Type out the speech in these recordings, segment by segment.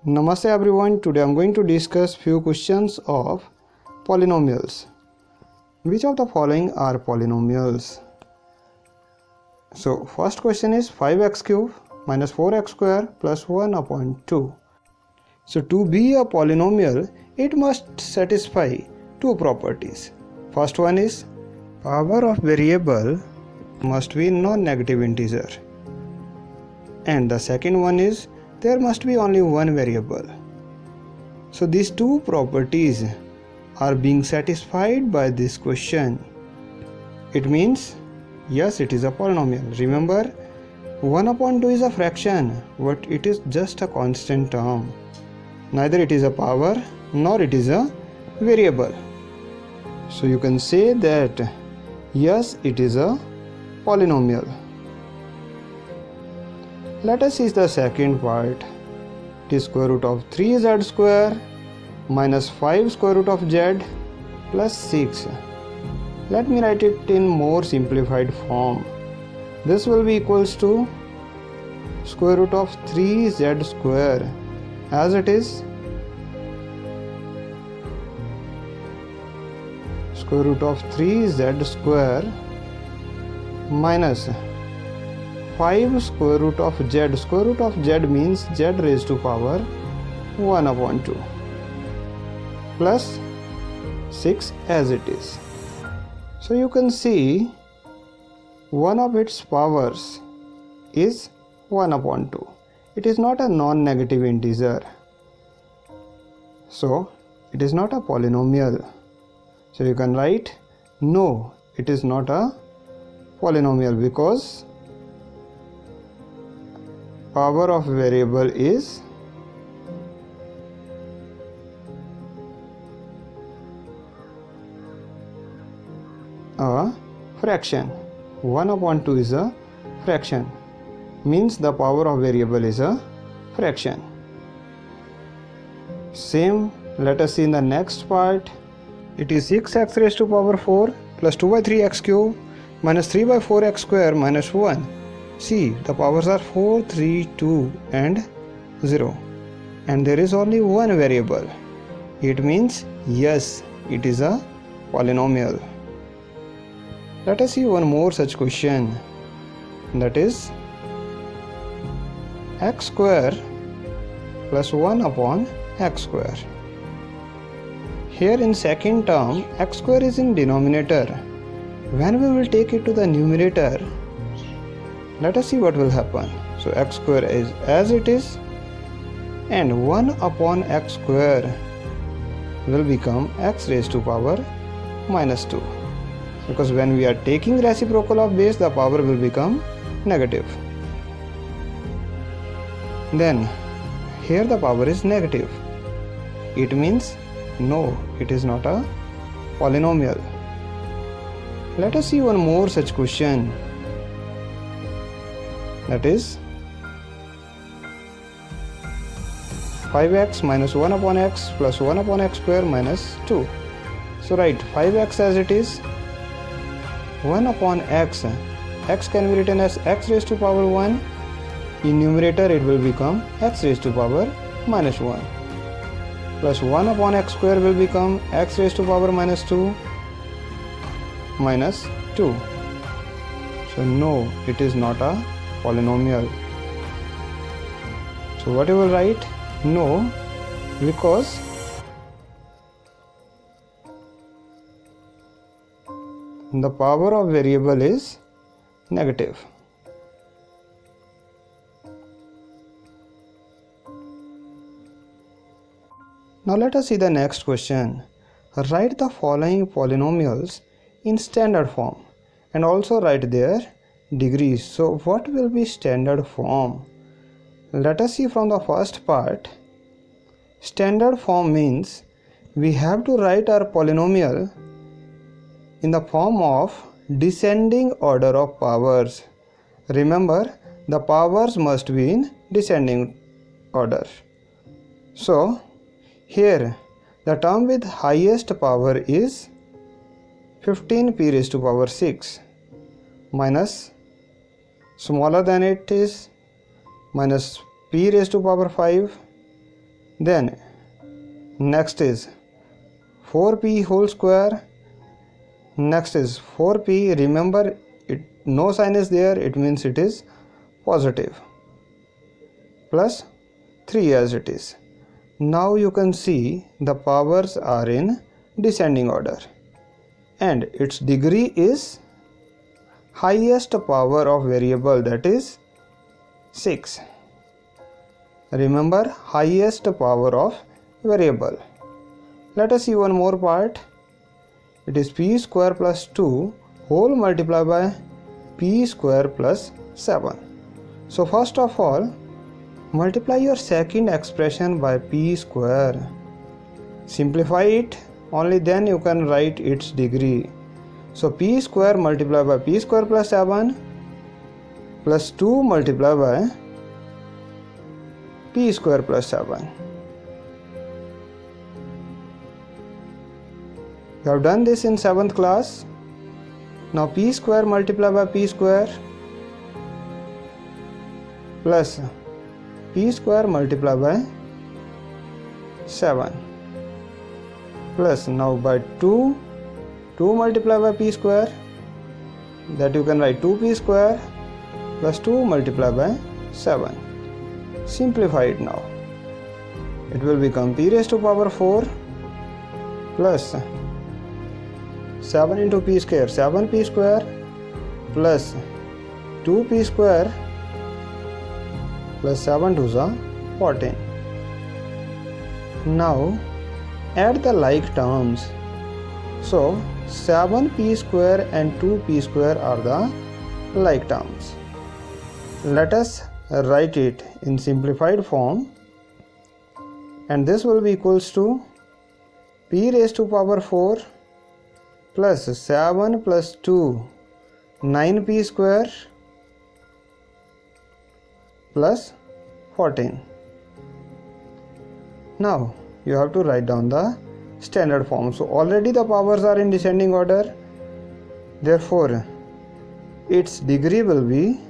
Namaste everyone. Today I am going to discuss few questions of polynomials. Which of the following are polynomials? So first question is 5x cube minus 4x square plus 1 upon 2. So to be a polynomial, it must satisfy two properties. First one is power of variable must be non-negative integer. And the second one is there must be only one variable. So these two properties are being satisfied by this question. It means yes, it is a polynomial. Remember, 1 upon 2 is a fraction, but it is just a constant term. Neither it is a power nor it is a variable. So you can say that yes, it is a polynomial. Let us see the second part. It is square root of 3z square minus 5 square root of z plus 6. Let me write it in more simplified form. This will be equals to square root of 3z square as it is square root of 3z square minus 5 square root of z. Square root of z means z raised to power 1 upon 2 plus 6 as it is. So you can see one of its powers is 1 upon 2. It is not a non-negative integer. So it is not a polynomial. So you can write no, it is not a polynomial because power of variable is a fraction. 1 upon 2 is a fraction, means the power of variable is a fraction. Same, let us see in the next part. It is 6x raised to power 4 plus 2 by 3x cube minus 3 by 4x square minus 1. See, the powers are 4, 3, 2 and 0. And there is only one variable. It means yes, it is a polynomial. Let us see one more such question. That is x square plus 1 upon x square. Here in second term, x square is in denominator. When we will take it to the numerator, let us see what will happen. So x square is as it is and 1 upon x square will become x raised to power minus 2. Because when we are taking reciprocal of base, the power will become negative. Then here the power is negative. It means no, it is not a polynomial. Let us see one more such question. That is 5x minus 1 upon x plus 1 upon x square minus 2. So write 5x as it is, 1 upon x. X can be written as x raised to power 1. In numerator it will become x raised to power minus 1. Plus 1 upon x square will become x raised to power minus 2 minus 2. So no, it is not a polynomial. So what you will write? No, because the power of variable is negative. Now let us see the next question. Write the following polynomials in standard form and also write their degrees. So what will be standard form? Let us see from the first part. Standard form means we have to write our polynomial in the form of descending order of powers. Remember, the powers must be in descending order. So here the term with highest power is 15p raised to power 6 minus smaller than it is minus p raised to power 5 Then next is 4p whole square. Next is 4p. Remember, no sign is there, it means it is positive, plus 3 as it is. Now you can see the powers are in descending order and its degree is highest power of variable, that is 6. Remember, highest power of variable. Let us see one more part. It is p square plus 2 whole multiplied by p square plus 7. So first of all, multiply your second expression by p square. Simplify it, only then you can write its degree. So p square multiplied by p square plus 7 plus 2 multiplied by p square plus 7. You have done this in 7th class. Now p square multiplied by p square plus p square multiplied by 7 plus now by 2 multiplied by p square, that you can write 2p square plus 2 multiplied by 7. Simplify it now. It will become p raised to power 4 plus 7 into p square, 7p square plus 2p square plus 7 to the 14. Now add the like terms. So 7p square and 2p square are the like terms. Let us write it in simplified form, and this will be equals to p raised to power 4 plus 7 plus 2 9p square plus 14. Now you have to write down the standard form. So already the powers are in descending order, therefore its degree will be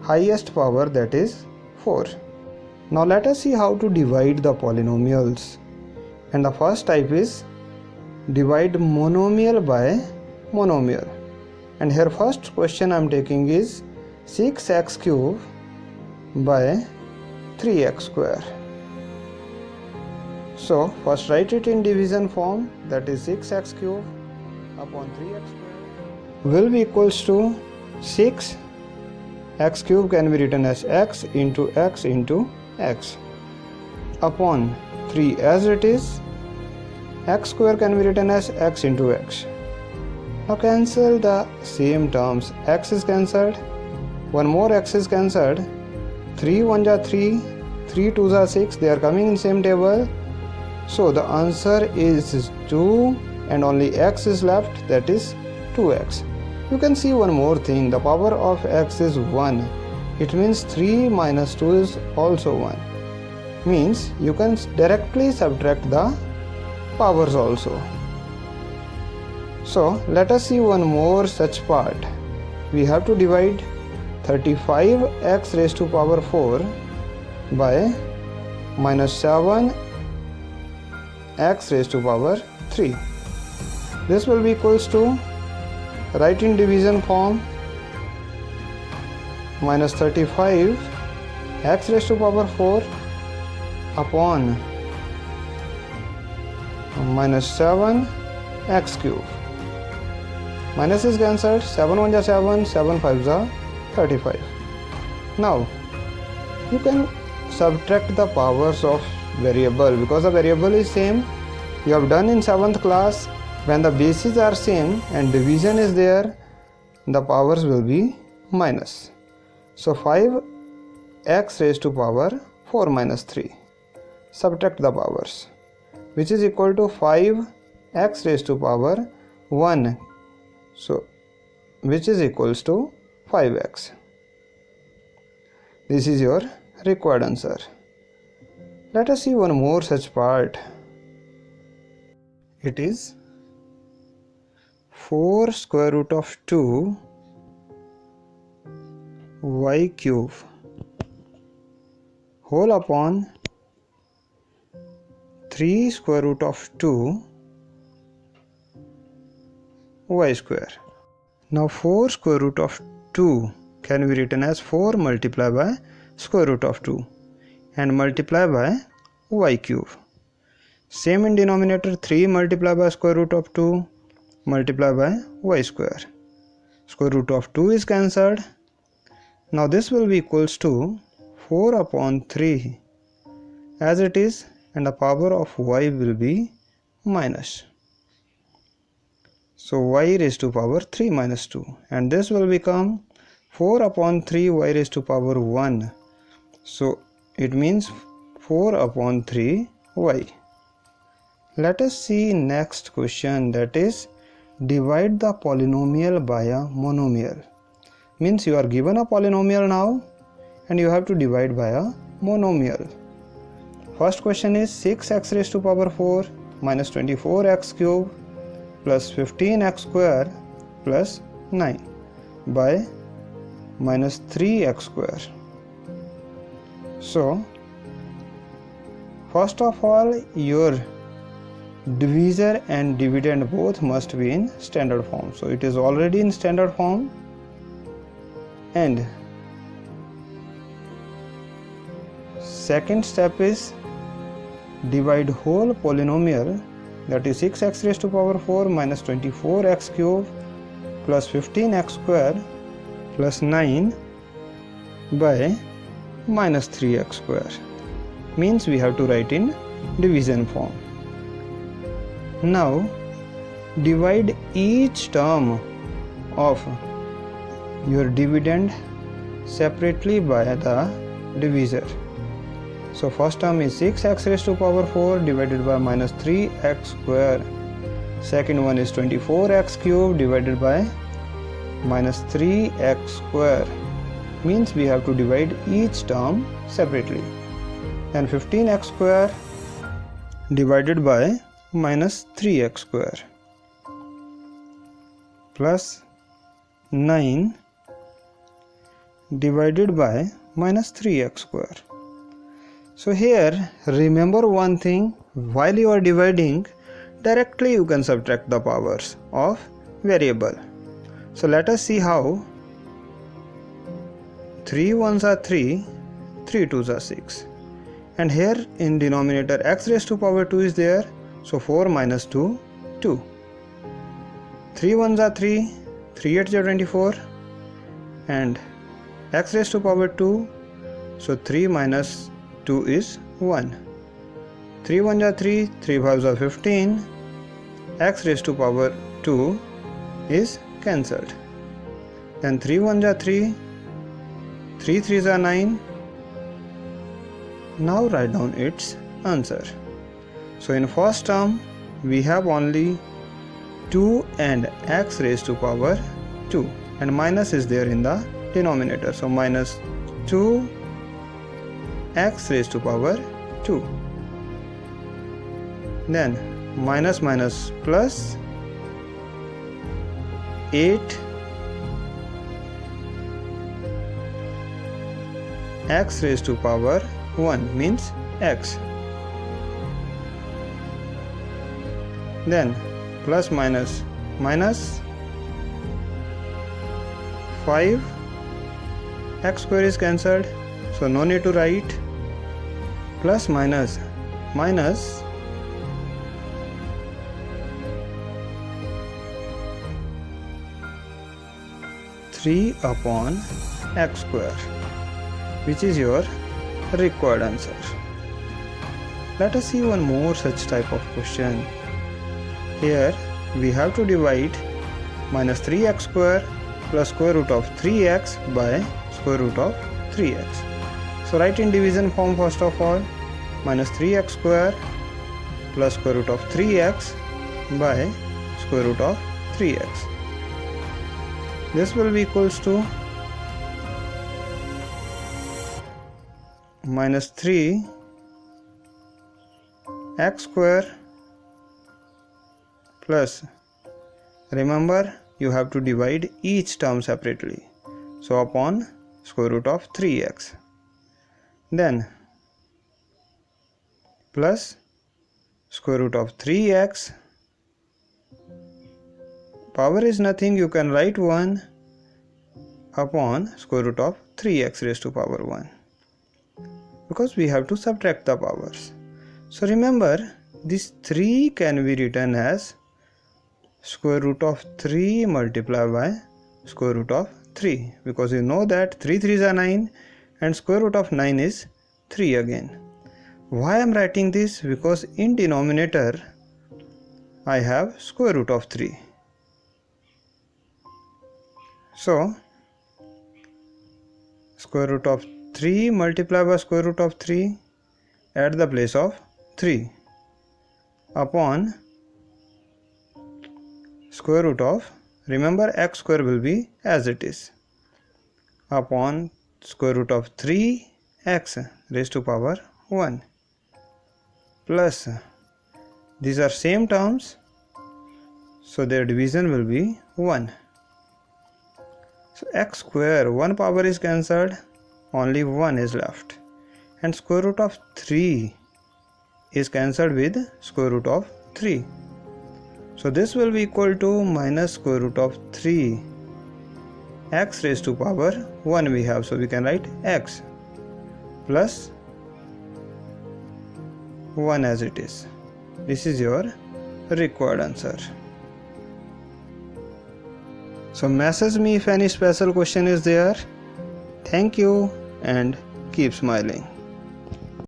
highest power, that is 4. Now let us see how to divide the polynomials, and the first type is divide monomial by monomial. And here first question I am taking is 6x cube by 3x square. So first write it in division form, that is 6x cube upon 3x square will be equals to 6. X cube can be written as x into x upon 3 as it is. X square can be written as x into x. Now cancel the same terms. X is cancelled, one more x is cancelled, 3 1 are 3, 3 2 are 6, they are coming in same table. So the answer is 2 and only x is left, that is 2x. You can see one more thing, the power of x is 1. It means 3 minus 2 is also 1. Means you can directly subtract the powers also. So let us see one more such part. We have to divide 35x raised to power 4 by minus 7 x raised to power 3. This will be equals to, write in division form, minus 35 x raised to power 4 upon minus 7 x cube. Minus is cancelled, 7 1 are 7, 7 5 are 35. Now you can subtract the powers of variable because the variable is same. You have done in 7th class. When the bases are same and division is there, the powers will be minus. So 5x raised to power 4 minus 3. Subtract the powers, which is equal to 5x raised to power 1. So which is equals to 5x. This is your required answer. Let us see one more such part. It is 4 square root of 2 y cube whole upon 3 square root of 2 y square. Now 4 square root of 2 can be written as 4 multiplied by square root of 2 and multiply by y cube. Same in denominator, 3 multiplied by square root of 2 multiply by y square. Square root of 2 is cancelled. Now this will be equals to 4 upon 3 as it is, and the power of y will be minus. So y raised to power 3 minus 2, and this will become 4 upon 3 y raised to power 1. So it means 4 upon 3 y. Let us see next question, that is divide the polynomial by a monomial. Means you are given a polynomial now and you have to divide by a monomial. First question is 6x raised to power 4 minus 24x cube plus 15x square plus 9 by minus 3x square. So first of all, your divisor and dividend both must be in standard form. So it is already in standard form, and second step is divide whole polynomial, that is 6x raised to power 4 minus 24x cube plus 15x square plus 9 by minus 3x square. Means we have to write in division form. Now divide each term of your dividend separately by the divisor. So first term is 6x raised to power 4 divided by minus 3x square. Second one is 24x cube divided by minus 3x square. Means we have to divide each term separately. Then 15x square divided by minus 3x square plus 9 divided by minus 3x square. So here remember one thing, while you are dividing, directly you can subtract the powers of variable. So let us see how. 3 ones are 3, 3 twos are 6, and here in denominator x raised to power 2 is there, so 4 minus 2, 2. 3 ones are 3, 3 8s are 24, and x raised to power 2, so 3 minus 2 is 1. 3 1s are 3, 3 5s are 15, x raised to power 2 is cancelled. Then 3 1s are 3, 3 3s are 9. Now write down its answer. So in first term we have only 2 and x raised to power 2, and minus is there in the denominator, so minus 2 x raised to power 2. Then minus minus plus 8 x raised to power 1 means x. Then plus minus minus 5 x square is cancelled, so no need to write. Plus minus minus 3 upon x square, which is your required answer. Let us see one more such type of question. Here we have to divide minus 3x square plus square root of 3x by square root of 3x. So write in division form first of all, minus 3x square plus square root of 3x by square root of 3x. This will be equals to minus 3 x square plus, remember you have to divide each term separately, so upon square root of 3x. Then plus square root of 3x. Power is nothing, you can write 1 upon square root of 3x raised to power 1, because we have to subtract the powers. So remember, this 3 can be written as square root of 3 multiplied by square root of 3, because you know that 3 3s are 9 and square root of 9 is 3 again. Why I am writing this? Because in denominator I have square root of 3. So square root of 3 multiplied by square root of 3 at the place of 3 upon square root of, remember x square will be as it is, upon square root of 3x raised to power 1 plus, these are same terms, so their division will be 1. So x square, one power is cancelled, only 1 is left, and square root of 3 is cancelled with square root of 3. So this will be equal to minus square root of 3 x raised to power 1 we have, so we can write x plus 1 as it is. This is your required answer. So message me if any special question is there. Thank you and keep smiling.